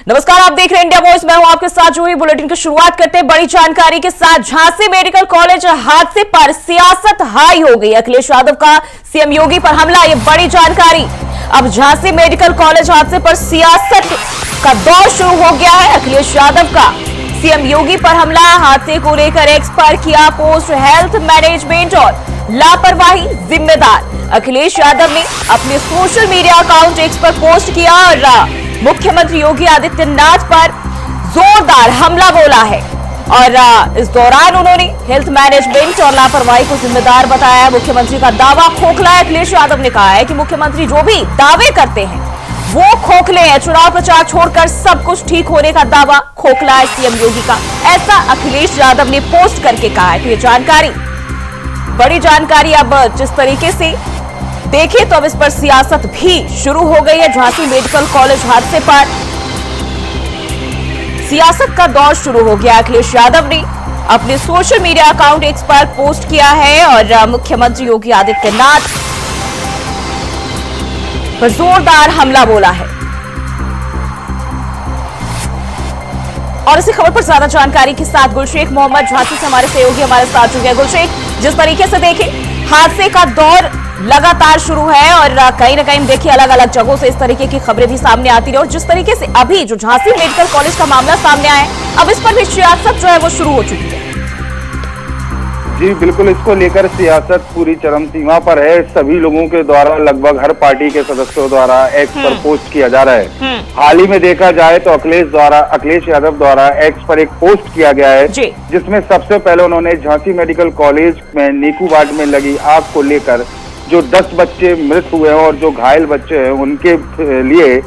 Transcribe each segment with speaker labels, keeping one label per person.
Speaker 1: नमस्कार, आप देख रहे हैं इंडिया वॉइस। मैं हूं आपके साथ जूही। बुलेटिन की शुरुआत करते हैं बड़ी जानकारी के साथ। झांसी मेडिकल कॉलेज हादसे पर सियासत हाई हो गई। अखिलेश यादव का सीएम योगी पर हमला, ये बड़ी जानकारी। अब झांसी मेडिकल कॉलेज हादसे पर सियासत का दौर शुरू हो गया है। अखिलेश यादव का सीएम योगी पर हमला, हादसे को लेकर एक्स पर किया पोस्ट, हेल्थ मैनेजमेंट और लापरवाही जिम्मेदार। अखिलेश यादव ने अपने सोशल मीडिया अकाउंट एक्स पर पोस्ट किया और मुख्यमंत्री योगी आदित्यनाथ पर जोरदार हमला बोला है। और इस दौरान उन्होंने हेल्थ मैनेजमेंट और लापरवाही को जिम्मेदार बताया। मुख्यमंत्री का दावा खोखला है। अखिलेश यादव ने कहा है कि मुख्यमंत्री जो भी दावे करते हैं वो खोखले हैं। चुनाव प्रचार छोड़कर सब कुछ ठीक होने का दावा खोखला है सीएम योगी का, ऐसा अखिलेश यादव ने पोस्ट करके कहा है। तो ये जानकारी, बड़ी जानकारी। अब जिस तरीके से देखें तो अब इस पर सियासत भी शुरू हो गई है। झांसी मेडिकल कॉलेज हादसे पर सियासत का दौर शुरू हो गया। अखिलेश यादव ने अपने सोशल मीडिया अकाउंट एक्स पर पोस्ट किया है और मुख्यमंत्री योगी आदित्यनाथ पर जोरदार हमला बोला है। और इसी खबर पर ज्यादा जानकारी के साथ गुलशेख मोहम्मद झांसी से हमारे सहयोगी हमारे साथ जुड़ गए। गुलशेख, जिस तरीके से देखें हादसे का दौर लगातार शुरू है और कहीं ना कहीं देखिए अलग अलग जगहों से इस तरीके की खबरें भी सामने आती रही और जिस तरीके से अभी जो झांसी मेडिकल कॉलेज का मामला सामने आया है, अब इस पर भी सियासत जो है वो शुरू हो चुकी है।
Speaker 2: जी बिल्कुल, इसको लेकर सियासत पूरी चरम सीमा पर है। सभी लोगों के द्वारा, लगभग हर पार्टी के सदस्यों द्वारा एक्स पर पोस्ट किया जा रहा है। हाल ही में देखा जाए तो अखिलेश यादव द्वारा एक्स पर एक पोस्ट किया गया है जिसमें सबसे पहले उन्होंने झांसी मेडिकल कॉलेज में नीकू वार्ड में लगी आग को लेकर जो 10 बच्चे मृत हुए हैं और जो घायल बच्चे हैं उनके लिए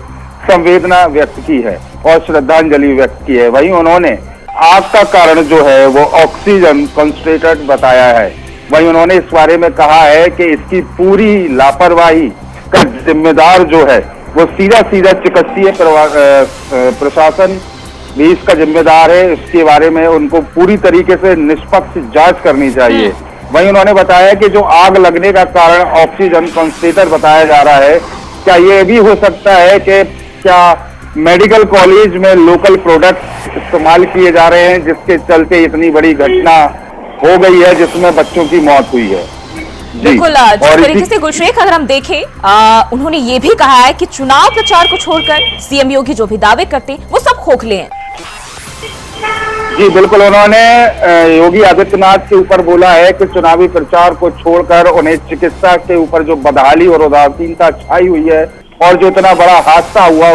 Speaker 2: संवेदना व्यक्त की है और श्रद्धांजलि व्यक्त की है। वहीं उन्होंने आग का कारण जो है वो ऑक्सीजन कंसंट्रेटर बताया है। वहीं उन्होंने इस बारे में कहा है कि इसकी पूरी लापरवाही का जिम्मेदार जो है वो सीधा चिकित्सीय प्रशासन भी इसका जिम्मेदार है। इसके बारे में उनको पूरी तरीके से निष्पक्ष जांच करनी चाहिए। वहीं उन्होंने बताया कि जो आग लगने का कारण ऑक्सीजन कंसंट्रेटर बताया जा रहा है, क्या ये भी हो सकता है कि क्या मेडिकल कॉलेज में लोकल प्रोडक्ट इस्तेमाल किए जा रहे हैं जिसके चलते इतनी बड़ी घटना हो गई है जिसमें बच्चों की मौत हुई है।
Speaker 1: बिल्कुल, जिस तरीके से गुलशेख अगर हम देखें, उन्होंने ये भी कहा है कि चुनाव प्रचार को छोड़कर सीएम योगी जो भी दावे करते हैं वो सब खोखले हैं।
Speaker 2: जी बिल्कुल, उन्होंने योगी आदित्यनाथ के ऊपर बोला है कि चुनावी प्रचार को छोड़कर उन्हें चिकित्सा के ऊपर जो बदहाली और उदासीनता छाई हुई है और जो इतना बड़ा हादसा हुआ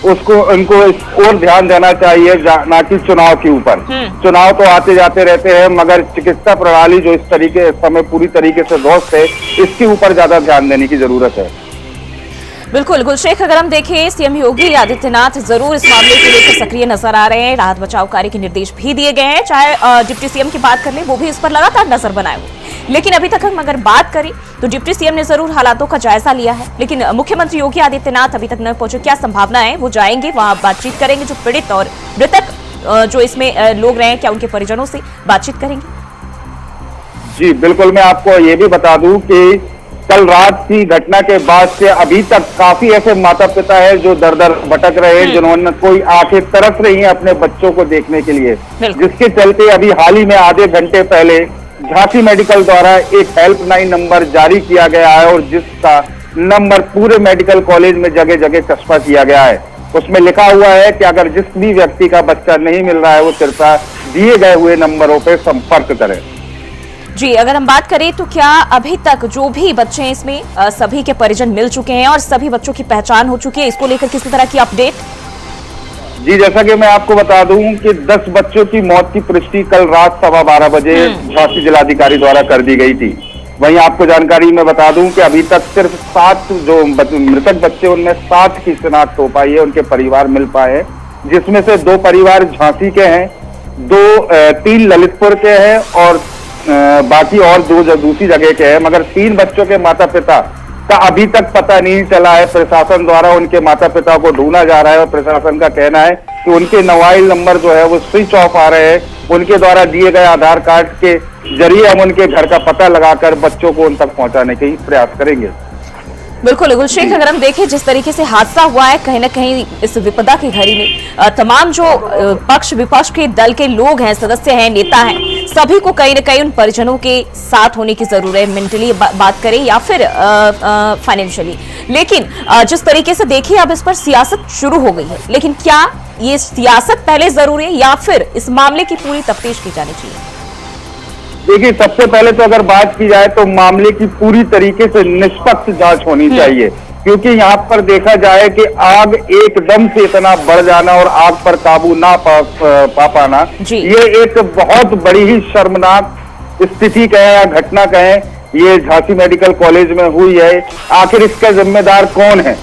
Speaker 2: उनको इस ओर ध्यान देना चाहिए, ना कि चुनाव के ऊपर। चुनाव तो आते जाते रहते हैं मगर चिकित्सा प्रणाली जो इस समय पूरी तरीके से ध्वस्त है, इसके ऊपर ज्यादा ध्यान देने की जरूरत है।
Speaker 1: बिल्कुल गुलशेख, अगर हम देखें सीएम योगी आदित्यनाथ जरूर इस मामले को लेकर सक्रिय नजर आ रहे हैं। राहत बचाव कार्य के निर्देश भी दिए गए हैं। चाहे डिप्टी सीएम की बात कर लें, वो भी इस पर लगातार नजर बनाए हुए। लेकिन अभी तक हम अगर बात करें तो डिप्टी सीएम ने जरूर हालातों का जायजा लिया है, लेकिन मुख्यमंत्री योगी आदित्यनाथ अभी तक न पहुंचे। क्या संभावना है? वो जाएंगे, वहां बातचीत करेंगे, जो पीड़ित और मृतक जो इसमें लोग रहे हैं, क्या उनके परिजनों से बातचीत करेंगे?
Speaker 2: जी बिल्कुल, मैं आपको ये भी बता दूं कि कल रात की घटना के बाद से अभी तक काफी ऐसे माता पिता है जो दर दर भटक रहे हैं, जिन्होंने कोई आंखें तरस रही हैं अपने बच्चों को देखने के लिए, जिसके चलते अभी हाल ही में आधे घंटे पहले झांसी मेडिकल द्वारा एक हेल्पलाइन नंबर जारी किया गया है और जिसका नंबर पूरे मेडिकल कॉलेज में जगह जगह चस्पा किया गया है। उसमें लिखा हुआ है कि अगर जिस भी व्यक्ति का बच्चा नहीं मिल रहा है वो कृपया दिए गए हुए नंबरों पर संपर्क करें।
Speaker 1: जी, अगर हम बात करें तो क्या अभी तक जो भी बच्चे हैं इसमें सभी के परिजन मिल चुके हैं और सभी बच्चों की पहचान हो चुकी है? इसको लेकर किसी तरह की अपडेट?
Speaker 2: जी, जैसा कि मैं आपको बता दूं कि 10 बच्चों की मौत की पुष्टि कल रात 12:15 बजे झांसी जिलाधिकारी द्वारा कर दी गई थी। वहीं आपको जानकारी मैं बता दूं कि अभी तक सिर्फ 7 जो मृतक बच्चे उनमें 7 की शिनाख्त हो पाई है, उनके परिवार मिल पाए हैं, जिसमें से 2 परिवार झांसी के हैं, 3 ललितपुर के हैं और बाकी और 2 दूसरी जगह के हैं। मगर 3 बच्चों के माता पिता का अभी तक पता नहीं चला है। प्रशासन द्वारा उनके माता पिता को ढूंढा जा रहा है और प्रशासन का कहना है कि उनके मोबाइल नंबर जो है वो स्विच ऑफ आ रहे हैं। उनके द्वारा दिए गए आधार कार्ड के जरिए हम उनके घर का पता लगाकर बच्चों को उन तक पहुंचाने के प्रयास करेंगे।
Speaker 1: बिल्कुल गुलशेख, अगर हम देखें जिस तरीके से हादसा हुआ है, कहीं ना कहीं इस विपदा की घड़ी में तमाम जो पक्ष विपक्ष के दल के लोग हैं, सदस्य हैं, नेता हैं, सभी को कहीं ना कहीं उन परिजनों के साथ होने की जरूरत है, मेंटली बात करें या फिर फाइनेंशियली। लेकिन जिस तरीके से देखिए अब इस पर सियासत शुरू हो गई है, लेकिन क्या ये सियासत पहले जरूरी है या फिर इस मामले की पूरी तफ्तीश की जानी चाहिए?
Speaker 2: देखिए, सबसे पहले तो अगर बात की जाए तो मामले की पूरी तरीके से निष्पक्ष जांच होनी चाहिए, क्योंकि यहाँ पर देखा जाए कि आग एकदम से इतना बढ़ जाना और आग पर काबू ना पा पाना, ये एक बहुत बड़ी ही शर्मनाक स्थिति कहें या घटना कहें, ये झांसी मेडिकल कॉलेज में हुई है। आखिर इसका जिम्मेदार कौन है?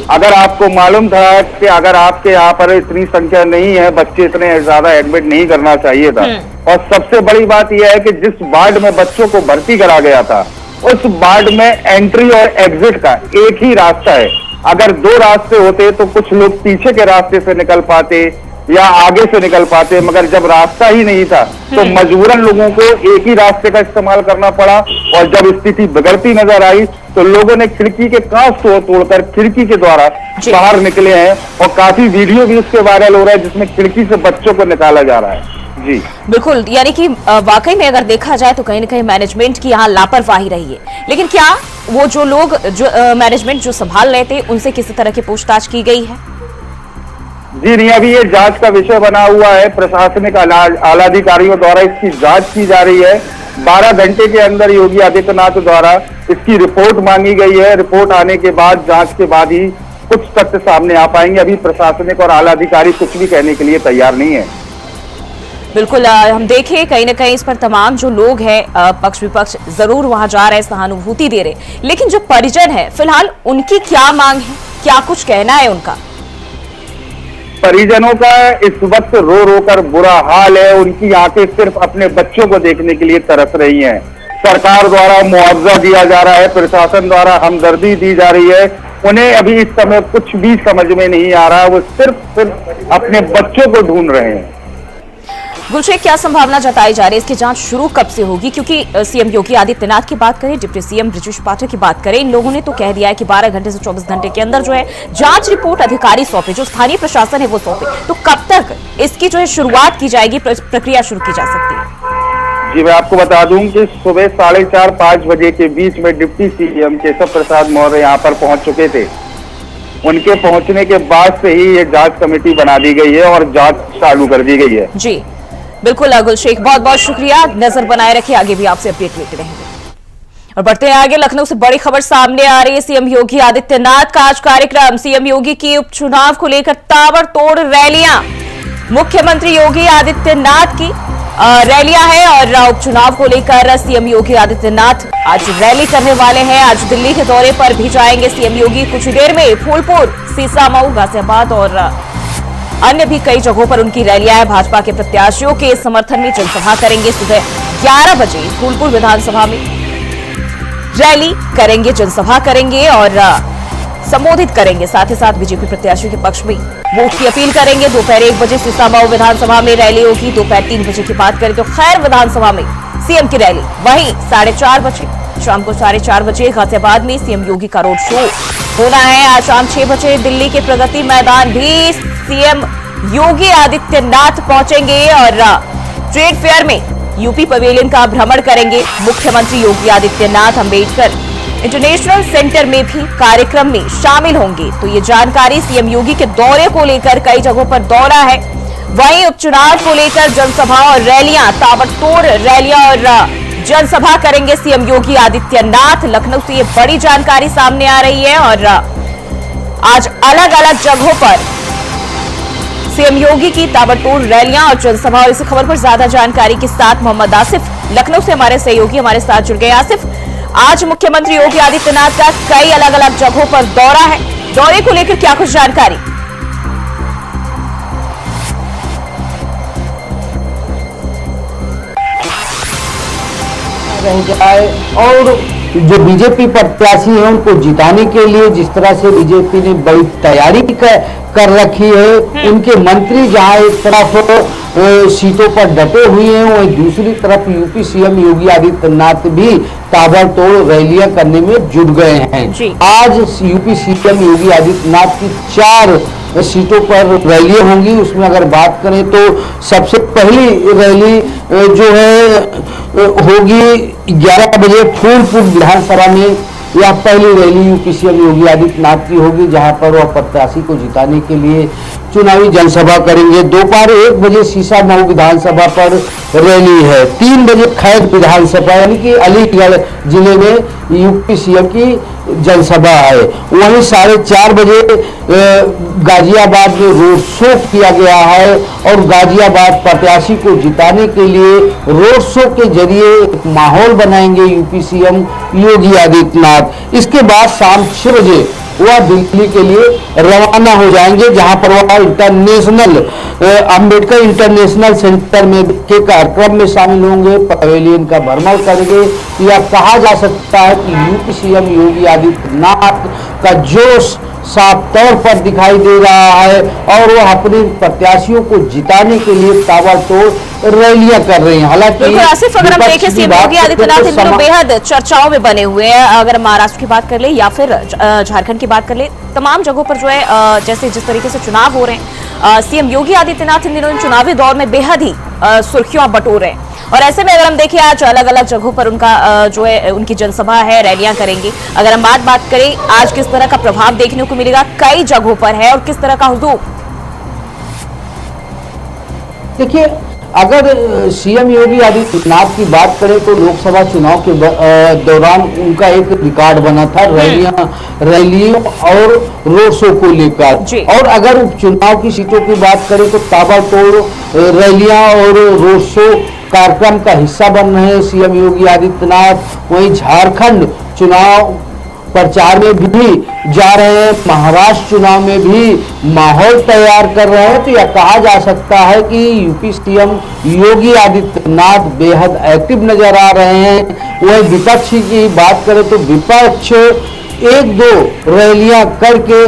Speaker 2: अगर आपको मालूम था कि अगर आपके यहाँ पर इतनी संख्या नहीं है, बच्चे इतने ज्यादा एडमिट नहीं करना चाहिए था। और सबसे बड़ी बात यह है कि जिस वार्ड में बच्चों को भर्ती करा गया था, उस वार्ड में एंट्री और एग्जिट का एक ही रास्ता है। अगर दो रास्ते होते तो कुछ लोग पीछे के रास्ते से निकल पाते या आगे से निकल पाते, मगर जब रास्ता ही नहीं था तो मजबूरन लोगों को एक ही रास्ते का इस्तेमाल करना पड़ा। और जब स्थिति बिगड़ती नजर आई तो लोगों ने खिड़की के कांच तोड़कर खिड़की के द्वारा बाहर निकले हैं, और काफी वीडियो भी उसके वायरल हो रहा है जिसमें खिड़की से बच्चों को निकाला जा रहा है। जी
Speaker 1: बिल्कुल, यानी कि वाकई में अगर देखा जाए तो कहीं ना कहीं मैनेजमेंट की यहाँ लापरवाही रही है। लेकिन क्या वो जो लोग जो मैनेजमेंट जो संभाल रहे थे उनसे किसी तरह की पूछताछ की गई है?
Speaker 2: जी नहीं, अभी ये जांच का विषय बना हुआ है। प्रशासनिक आलाधिकारियों द्वारा इसकी जांच की जा रही है। 12 घंटे के अंदर योगी आदित्यनाथ द्वारा इसकी रिपोर्ट मांगी गई है। रिपोर्ट आने के बाद, जांच के बाद ही कुछ तथ्य सामने आ पाएंगे। अभी प्रशासनिक और आलाधिकारी कुछ भी कहने के लिए तैयार नहीं है।
Speaker 1: बिल्कुल, हम देखें कहीं ना कहीं इस पर तमाम जो लोग हैं, पक्ष विपक्ष जरूर वहां जा रहे हैं, सहानुभूति दे रहे, लेकिन जो परिजन है फिलहाल उनकी क्या मांग है, क्या कुछ कहना है उनका?
Speaker 2: परिजनों का इस वक्त रो रो कर बुरा हाल है। उनकी आंखें सिर्फ अपने बच्चों को देखने के लिए तरस रही हैं। सरकार द्वारा मुआवजा दिया जा रहा है, प्रशासन द्वारा हमदर्दी दी जा रही है, उन्हें अभी इस समय कुछ भी समझ में नहीं आ रहा। वो सिर्फ अपने बच्चों को ढूंढ रहे हैं।
Speaker 1: गुलशेख, क्या संभावना जताई जा रही है, इसकी जांच शुरू कब से होगी? क्योंकि सीएम योगी आदित्यनाथ की बात करें, डिप्टी सीएम बृजेश पाठक की बात करें, इन लोगों ने तो कह दिया है कि 12 घंटे से 24 घंटे के अंदर जो है जांच रिपोर्ट अधिकारी सौंपे, जो स्थानीय प्रशासन है वो सौंपे। तो कब तक इसकी जो है शुरुआत की जाएगी, प्रक्रिया शुरू की जा सकती है?
Speaker 2: जी, मैं आपको बता दूं कि सुबह 4:30-5 बजे के बीच में डिप्टी सीएम केशव प्रसाद मौर्य यहाँ पर पहुंच चुके थे। उनके पहुंचने के बाद से ही ये जांच कमेटी बना दी गई है और जांच चालू कर दी गई है।
Speaker 1: जी बिल्कुल गुलशेख, बहुत बहुत शुक्रिया। नजर बनाए रखिए, आगे भी आपसे अपडेट लेते रहेंगे। और बढ़ते हैं आगे, लखनऊ से बड़ी खबर सामने आ रही है। सीएम योगी आदित्यनाथ का आज कार्यक्रम, सीएम योगी की उपचुनाव को लेकर ताबड़तोड़ रैलियां। मुख्यमंत्री योगी आदित्यनाथ की रैलियां हैं और उपचुनाव को लेकर सीएम योगी आदित्यनाथ आज रैली करने वाले हैं। आज दिल्ली के दौरे पर भी जाएंगे सीएम योगी। कुछ देर में फूलपुर, सीसामऊ, गाजियाबाद और अन्य भी कई जगहों पर उनकी रैलियां हैं। भाजपा के प्रत्याशियों के समर्थन में जनसभा करेंगे। सुबह 11 बजे फूलपुर विधानसभा में रैली करेंगे, जनसभा करेंगे और संबोधित करेंगे। साथ ही साथ बीजेपी प्रत्याशियों के पक्ष में वोट की अपील करेंगे। दोपहर 1 बजे सीसामऊ विधानसभा में रैली होगी। दोपहर 3 बजे की बात करें तो खैर विधानसभा में सीएम की रैली। वहीं 4:30 बजे, शाम को 4:30 बजे गाजियाबाद में सीएम योगी का रोड शो होना है। आज शाम 6 बजे दिल्ली के प्रगति मैदान भी सीएम योगी आदित्यनाथ पहुंचेंगे और ट्रेड फेयर में यूपी पवेलियन का भ्रमण करेंगे। मुख्यमंत्री योगी आदित्यनाथ अंबेडकर इंटरनेशनल सेंटर में भी कार्यक्रम में शामिल होंगे। तो ये जानकारी सीएम योगी के दौरे को लेकर, कई जगहों पर दौरा है, वहीं उपचुनाव को लेकर जनसभा और रैलियां, ताबड़तोड़ रैलियां और जनसभा करेंगे सीएम योगी आदित्यनाथ। लखनऊ से ये बड़ी जानकारी सामने आ रही है और आज अलग अलग जगहों पर सीएम योगी की ताबड़तोड़ रैलियां और जनसभा। और इसी खबर पर ज्यादा जानकारी के साथ मोहम्मद आसिफ लखनऊ से हमारे सहयोगी हमारे साथ जुड़ गए। आसिफ, आज मुख्यमंत्री योगी आदित्यनाथ का कई अलग अलग जगहों पर दौरा है, दौरे को लेकर क्या कुछ जानकारी?
Speaker 3: रह जाए और जो बीजेपी प्रत्याशी हैं उनको जिताने के लिए जिस तरह से बीजेपी ने बड़ी तैयारी कर रखी है, उनके मंत्री जहां एक तरफ सीटों पर डटे हुए हैं, वहीं दूसरी तरफ यूपी सीएम योगी आदित्यनाथ भी ताबड़तोड़ रैलियां करने में जुट गए हैं। आज यूपी सीएम योगी आदित्यनाथ की 4 सीटों पर रैलियां होंगी। उसमें अगर बात करें तो सबसे पहली रैली जो है होगी 11 बजे फूलपुर विधानसभा में। यह पहली rally UP CM Yogi Adityanath की होगी, जहां पर वह प्रत्याशी को जिताने के लिए चुनावी जनसभा करेंगे। दोपहर 1 बजे सीसामऊ विधानसभा पर रैली है। 3 बजे खैर विधानसभा यानी कि अलीगढ़ जिले में यूपी सीएम की जनसभा है। वहीं 4:30 बजे गाजियाबाद में रोड शो किया गया है और गाजियाबाद प्रत्याशी को जिताने के लिए रोड शो के जरिए एक माहौल बनाएंगे यूपी सीएम योगी आदित्यनाथ। इसके बाद शाम 6 बजे वह दिल्ली के लिए रवाना हो जाएंगे, जहां पर वह इंटरनेशनल अंबेडकर इंटरनेशनल सेंटर में के कार्यक्रम में शामिल होंगे, पवेलियन का भ्रमण करेंगे। यह कहा जा सकता है कि यूपी सीएम योगी आदित्यनाथ का जोश साफ तौर पर दिखाई दे रहा है और वह अपने प्रत्याशियों को जिताने के लिए ताबड़तोड़ रैलियां कर रहे हैं। हालांकि
Speaker 1: आसिफ, अगर हम देखें सीएम योगी आदित्यनाथ इन दिनों बेहद चर्चाओं में बने हुए हैं। अगर महाराष्ट्र की बात कर ले या फिर झारखंड की बात कर ले, तमाम जगहों पर जो है जैसे जिस तरीके से चुनाव हो रहे हैं, सीएम योगी आदित्यनाथ इन दिनों चुनावी दौर में बेहद ही सुर्खियां बटोर रहे हैं। और ऐसे में अगर हम देखें आज अलग अलग जगहों पर उनका जो है उनकी जनसभा है, रैलियां करेंगे। अगर हम बात करें आज किस तरह का प्रभाव देखने को मिलेगा कई जगहों पर है और किस तरह का हुजूम?
Speaker 3: देखिए, अगर सीएम योगी आदित्यनाथ की बात करें तो लोकसभा चुनाव के दौरान उनका एक रिकॉर्ड बना था रैलियों और रोड शो को लेकर। और अगर उपचुनाव की सीटों की बात करें तो ताबड़तोड़ रैलियां और रोड शो कार्यक्रम का हिस्सा बन रहे हैं सीएम योगी आदित्यनाथ। वहीं झारखंड चुनाव प्रचार में भी जा रहे हैं, महाराष्ट्र चुनाव में भी माहौल तैयार कर रहे हैं। तो यह कहा जा सकता है कि यूपी सीएम योगी आदित्यनाथ बेहद एक्टिव नजर आ रहे हैं। वहीं विपक्ष की बात करें तो विपक्ष 1-2 रैलियां करके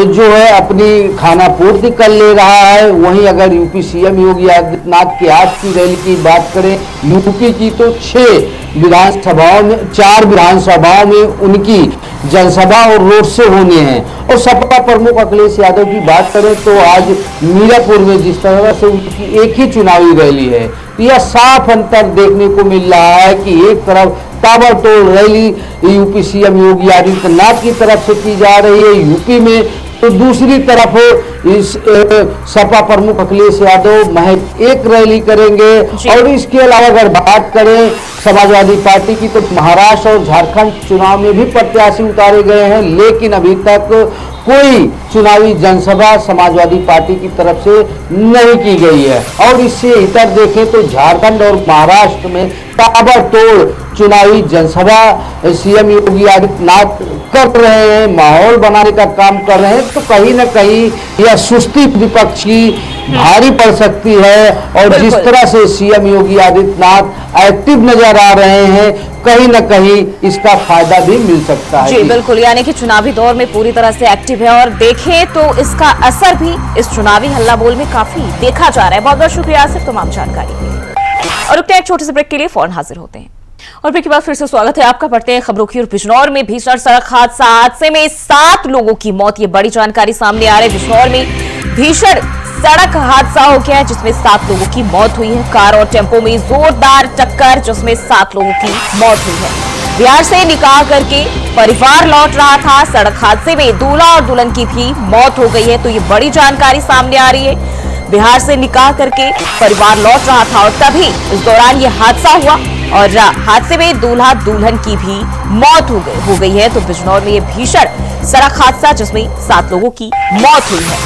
Speaker 3: जो है अपनी खाना पूर्ति कर ले रहा है। वहीं अगर यूपी सीएम योगी आदित्यनाथ की आज की रैली की बात करें यूपी की तो 4 विधानसभाओं में उनकी जनसभा और रोड शो होने हैं। और सपा प्रमुख अखिलेश यादव की बात करें तो आज मीरापुर में जिस तरह से उनकी एक ही चुनावी रैली है, यह साफ अंतर देखने को मिल रहा है कि एक तरफ ताबड़तोड़ rally UP CM Yogi Adityanath की तरफ से की जा रही है यूपी में, तो दूसरी तरफ इस सपा प्रमुख अखिलेश यादव महज एक रैली करेंगे। और इसके अलावा अगर बात करें समाजवादी पार्टी की तो महाराष्ट्र और झारखंड चुनाव में भी प्रत्याशी उतारे गए हैं, लेकिन अभी तक कोई चुनावी जनसभा समाजवादी पार्टी की तरफ से नहीं की गई है। और इससे इतर देखें तो झारखंड और महाराष्ट्र में ताबड़तोड़ चुनावी जनसभा सीएम योगी आदित्यनाथ कर रहे हैं, माहौल बनाने का काम कर रहे हैं। तो कहीं ना कहीं यह सुस्ती विपक्ष की भारी पड़ सकती है। और जिस तरह से सीएम योगी आदित्यनाथ एक्टिव नजर आ रहे हैं, कहीं ना कहीं इसका फायदा भी मिल सकता है।
Speaker 1: जी बिल्कुल, यानी कि चुनावी दौर में पूरी तरह से एक्टिव है और देखें तो इसका असर भी इस चुनावी हल्ला बोल में काफी देखा जा रहा है। बहुत बहुत शुक्रिया सिर्फ तमाम जानकारी के लिए। और रुकते हैं एक छोटे से ब्रेक के लिए, फौरन हाजिर होते हैं। और ब्रेक के बाद फिर से स्वागत है आपका। बढ़ते हैं खबरों की। और बिजनौर में भीषण सड़क हादसे में 7 लोगों की मौत, ये बड़ी जानकारी सामने आ रही है। बिजनौर में भीषण सड़क हादसा हो गया है जिसमें 7 लोगों की मौत हुई है। कार और टेम्पो में जोरदार टक्कर जिसमें 7 लोगों की मौत हुई है। बिहार से निकाह करके परिवार लौट रहा था, सड़क हादसे में दूल्हा और दुल्हन की भी मौत हो गई है। तो ये बड़ी जानकारी सामने आ रही है। बिहार से निकाह करके परिवार लौट रहा था और तभी इस दौरान ये हादसा हुआ और हादसे में दूल्हा दुल्हन की भी मौत हो गई है। तो बिजनौर में ये भीषण सड़क हादसा जिसमें 7 लोगों की मौत हुई है।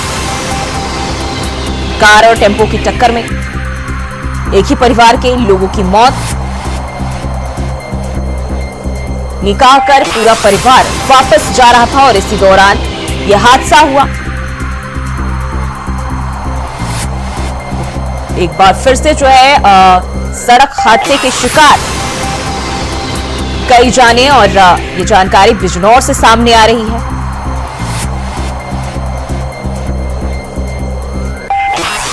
Speaker 1: कार और टेम्पो की टक्कर में एक ही परिवार के लोगों की मौत। निकाह कर पूरा परिवार वापस जा रहा था और इसी दौरान यह हादसा हुआ। एक बार फिर से जो है सड़क हादसे के शिकार कई जाने और ये जानकारी बिजनौर से सामने आ रही है।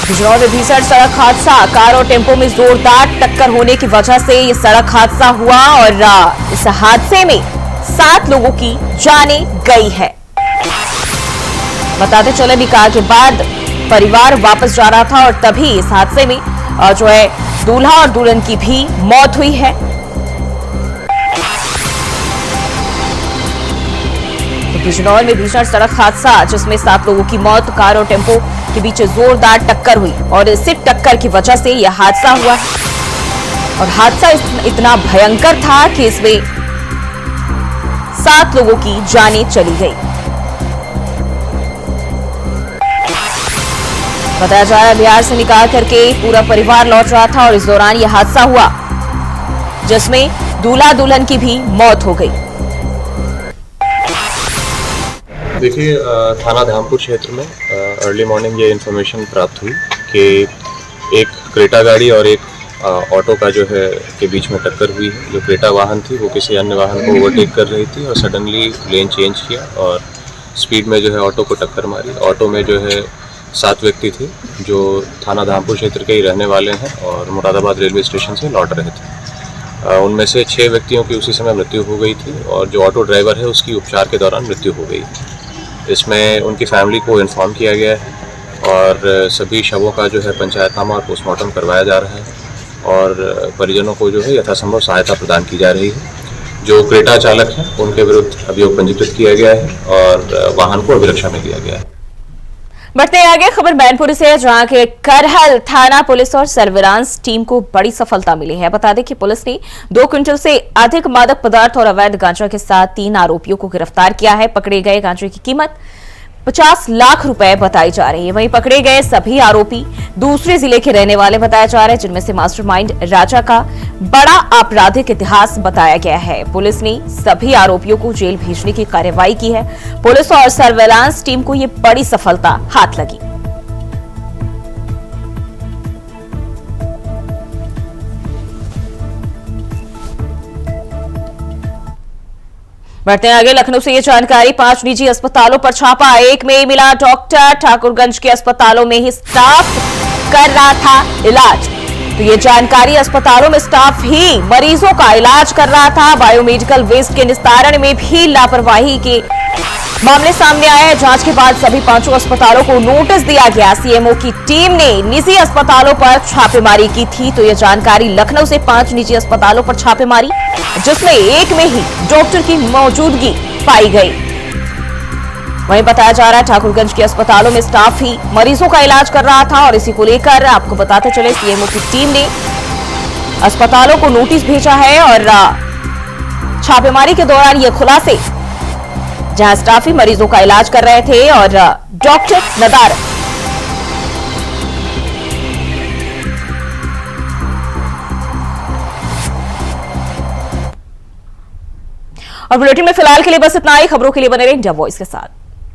Speaker 1: बिजनौर में भीषण सड़क हादसा, कार और टेम्पो में जोरदार टक्कर होने की वजह से ये सड़क हादसा हुआ और इस हादसे में 7 लोगों की जानें गई है। बताते चले निकाह के बाद परिवार वापस जा रहा था और तभी इस हादसे में जो है दूल्हा और दुल्हन की भी मौत हुई है। तो बिजनौर में भीषण सड़क हादसा जिसमें 7 लोगों की मौत, कार और टेम्पो के बीच जोरदार टक्कर हुई और इसी टक्कर की वजह से यह हादसा हुआ और हादसा इतना भयंकर था कि इसमें 7 लोगों की जानें चली गई। बताया जा रहा है बिहार से निकाह करके पूरा परिवार लौट रहा था और इस दौरान यह हादसा हुआ जिसमें दूल्हा दुल्हन की भी मौत हो गई।
Speaker 4: देखिए, थाना धामपुर क्षेत्र में अर्ली मॉर्निंग ये इन्फॉर्मेशन प्राप्त हुई कि एक क्रेटा गाड़ी और एक ऑटो का जो है के बीच में टक्कर हुई है। जो क्रेटा वाहन थी वो किसी अन्य वाहन को ओवरटेक कर रही थी और सडनली लेन चेंज किया और स्पीड में जो है ऑटो को टक्कर मारी। ऑटो में जो है 7 व्यक्ति थे जो थाना धामपुर क्षेत्र के ही रहने वाले हैं और मुरादाबाद रेलवे स्टेशन से लौट रहे थे। उनमें से 6 व्यक्तियों की उसी समय मृत्यु हो गई थी और जो ऑटो ड्राइवर है उसकी उपचार के दौरान मृत्यु हो गई। इसमें उनकी फैमिली को इन्फॉर्म किया गया है और सभी शवों का जो है पंचायतनामा और पोस्टमार्टम करवाया जा रहा है और परिजनों को जो है यथासंभव सहायता प्रदान की जा रही है। जो क्रेटा चालक हैं उनके विरुद्ध अभियोग पंजीकृत किया गया है और वाहन को अभिरक्षा में लिया गया है।
Speaker 1: बढ़ते आगे खबर मैनपुरी से, जहां के करहल थाना पुलिस और सर्विलांस टीम को बड़ी सफलता मिली है। बता दें कि पुलिस ने 2 क्विंटल से अधिक मादक पदार्थ और अवैध गांजा के साथ 3 आरोपियों को गिरफ्तार किया है। पकड़े गए गांजे की कीमत 50 लाख रुपए बताई जा रही है। वहीं पकड़े गए सभी आरोपी दूसरे जिले के रहने वाले बताया जा रहा है, जिनमें से मास्टरमाइंड राजा का बड़ा आपराधिक इतिहास बताया गया है। पुलिस ने सभी आरोपियों को जेल भेजने की कार्रवाई की है। पुलिस और सर्विलांस टीम को यह बड़ी सफलता हाथ लगी। बढ़ते आगे, लखनऊ से ये जानकारी, 5 निजी अस्पतालों पर छापा, एक में मिला डॉक्टर, ठाकुरगंज के अस्पतालों में ही स्टाफ कर रहा था इलाज। तो ये जानकारी, अस्पतालों में स्टाफ ही मरीजों का इलाज कर रहा था। बायोमेडिकल वेस्ट के निस्तारण में भी लापरवाही के मामले सामने आए। जांच के बाद सभी 5 अस्पतालों को नोटिस दिया गया। सीएमओ की टीम ने निजी अस्पतालों पर छापेमारी की थी। तो यह जानकारी, लखनऊ से 5 निजी अस्पतालों पर छापेमारी, जिसमें एक में ही डॉक्टर की मौजूदगी पाई गई। वहीं बताया जा रहा है ठाकुरगंज के अस्पतालों में स्टाफ ही मरीजों का इलाज कर रहा था और इसी को लेकर आपको बताते चले सीएमओ की टीम ने अस्पतालों को नोटिस भेजा है और छापेमारी के दौरान ये खुलासे, जहां स्टाफ ही मरीजों का इलाज कर रहे थे और डॉक्टर नदारत। और बुलेटिन में फिलहाल के लिए बस इतना ही। खबरों के लिए बने रहिए इंडिया वॉइस के साथ।